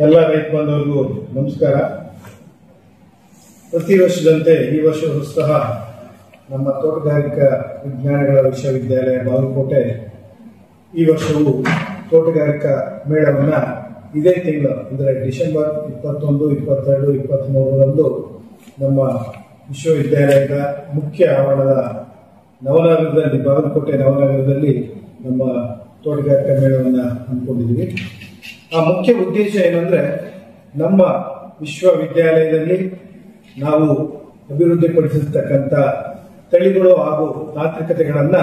ಎಲ್ಲ ರೈತ ಬಾಂಧವರಿಗೂ ನಮಸ್ಕಾರ. ಪ್ರತಿ ವರ್ಷದಂತೆ ಈ ವರ್ಷವೂ ಸಹ ನಮ್ಮ ತೋಟಗಾರಿಕಾ ವಿಜ್ಞಾನಗಳ ವಿಶ್ವವಿದ್ಯಾಲಯ ಬಾಗಲಕೋಟೆ ಈ ವರ್ಷವೂ ತೋಟಗಾರಿಕಾ ಮೇಳವನ್ನ ಇದೇ ತಿಂಗಳು ಅಂದರೆ ಡಿಸೆಂಬರ್ 21, 22, 23ರಂದು ನಮ್ಮ ವಿಶ್ವವಿದ್ಯಾಲಯದ ಮುಖ್ಯ ಆವರಣದ ನವನಗರದಲ್ಲಿ ಬಾಗಲಕೋಟೆ ನವನಗರದಲ್ಲಿ ನಮ್ಮ ತೋಟಗಾರಿಕಾ ಮೇಳವನ್ನು ಹಮ್ಮಿಕೊಂಡಿದ್ದೀವಿ. ಆ ಮುಖ್ಯ ಉದ್ದೇಶ ಏನಂದ್ರೆ, ನಮ್ಮ ವಿಶ್ವವಿದ್ಯಾಲಯದಲ್ಲಿ ನಾವು ಅಭಿವೃದ್ಧಿಪಡಿಸಿರ್ತಕ್ಕಂಥ ತಳಿಗಳು ಹಾಗೂ ತಾಂತ್ರಿಕತೆಗಳನ್ನ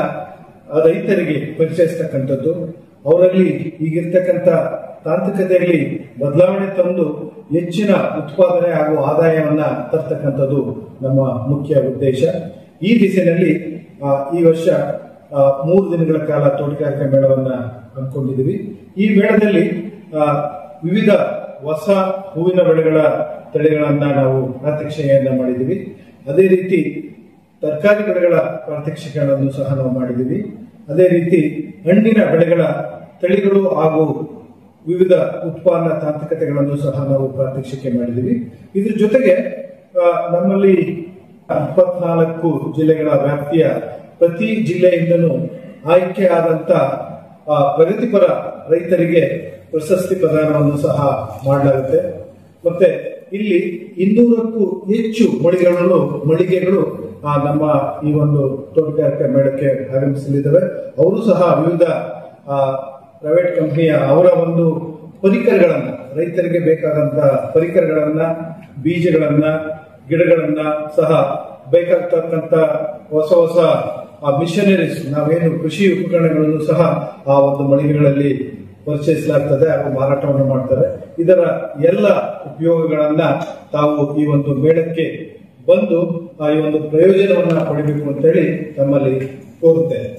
ರೈತರಿಗೆ ಪರಿಚಯಿಸ್ತಕ್ಕಂಥದ್ದು, ಅವರಲ್ಲಿ ಈಗಿರ್ತಕ್ಕಂಥ ತಾಂತ್ರಿಕತೆಯಲ್ಲಿ ಬದಲಾವಣೆ ತಂದು ಹೆಚ್ಚಿನ ಉತ್ಪಾದನೆ ಹಾಗೂ ಆದಾಯವನ್ನ ತರ್ತಕ್ಕಂಥದ್ದು ನಮ್ಮ ಮುಖ್ಯ ಉದ್ದೇಶ. ಈ ದಿಸೆಯಲ್ಲಿ ಈ ವರ್ಷ 3 ದಿನಗಳ ಕಾಲ ತೋಟಗಾರಿಕಾ ಮೇಳವನ್ನ ಹಮ್ಮಿಕೊಂಡಿದ್ದೀವಿ. ಈ ಮೇಳದಲ್ಲಿ ವಿವಿಧ ಹೊಸ ಹೂವಿನ ಬೆಳೆಗಳ ತಳಿಗಳನ್ನ ನಾವು ಪ್ರಾತ್ಯಕ್ಷಿಕೆಯನ್ನ ಮಾಡಿದ್ದೀವಿ. ಅದೇ ರೀತಿ ತರಕಾರಿ ಬೆಳೆಗಳ ಪ್ರಾತ್ಯಕ್ಷಿಕೆಗಳನ್ನು ಸಹ ನಾವು ಮಾಡಿದ್ದೀವಿ. ಅದೇ ರೀತಿ ಹಣ್ಣಿನ ಬೆಳೆಗಳ ತಳಿಗಳು ಹಾಗೂ ವಿವಿಧ ಉತ್ಪಾದನಾ ತಾಂತ್ರಿಕತೆಗಳನ್ನು ಸಹ ನಾವು ಪ್ರಾತ್ಯಕ್ಷಿಕೆ ಮಾಡಿದ್ದೀವಿ. ಇದ್ರ ಜೊತೆಗೆ ನಮ್ಮಲ್ಲಿ 24 ಜಿಲ್ಲೆಗಳ ವ್ಯಾಪ್ತಿಯ ಪ್ರತಿ ಜಿಲ್ಲೆಯಿಂದನೂ ಆಯ್ಕೆ ಆದಂತ ಪ್ರಗತಿಪರ ರೈತರಿಗೆ ಪ್ರಶಸ್ತಿ ಪ್ರದಾನವನ್ನು ಸಹ ಮಾಡಲಾಗುತ್ತೆ. ಮತ್ತೆ ಇಲ್ಲಿ 200ಕ್ಕೂ ಹೆಚ್ಚು ಮಳಿಗೆಗಳು ನಮ್ಮ ಈ ಒಂದು ತೋಟಗಾರಿಕಾ ಮೇಳಕ್ಕೆ ಆಗಮಿಸಲಿದ್ದಾವೆ. ಅವರು ಸಹ ವಿವಿಧ ಪ್ರೈವೇಟ್ ಕಂಪನಿಯ ಅವರ ಒಂದು ಪರಿಕರಗಳನ್ನ, ರೈತರಿಗೆ ಬೇಕಾದಂತ ಪರಿಕರಗಳನ್ನ, ಬೀಜಗಳನ್ನ, ಗಿಡಗಳನ್ನ ಸಹ ಬೇಕಾಗ್ತಕ್ಕಂಥ ಹೊಸ ಮಿಷನರೀಸ್, ನಾವೇನು ಕೃಷಿ ಉಪಕರಣಗಳನ್ನು ಸಹ ಆ ಒಂದು ಮಳಿಗೆಗಳಲ್ಲಿ ಪರಿಚಯಿಸಲಾಗ್ತದೆ ಹಾಗೂ ಮಾರಾಟವನ್ನು ಮಾಡ್ತಾರೆ. ಇದರ ಎಲ್ಲ ಉಪಯೋಗಗಳನ್ನ ತಾವು ಈ ಒಂದು ಮೇಳಕ್ಕೆ ಬಂದು ಈ ಒಂದು ಪ್ರಯೋಜನವನ್ನ ಪಡಿಬೇಕು ಅಂತೇಳಿ ತಮ್ಮಲ್ಲಿ ಕೋರುತ್ತೇನೆ.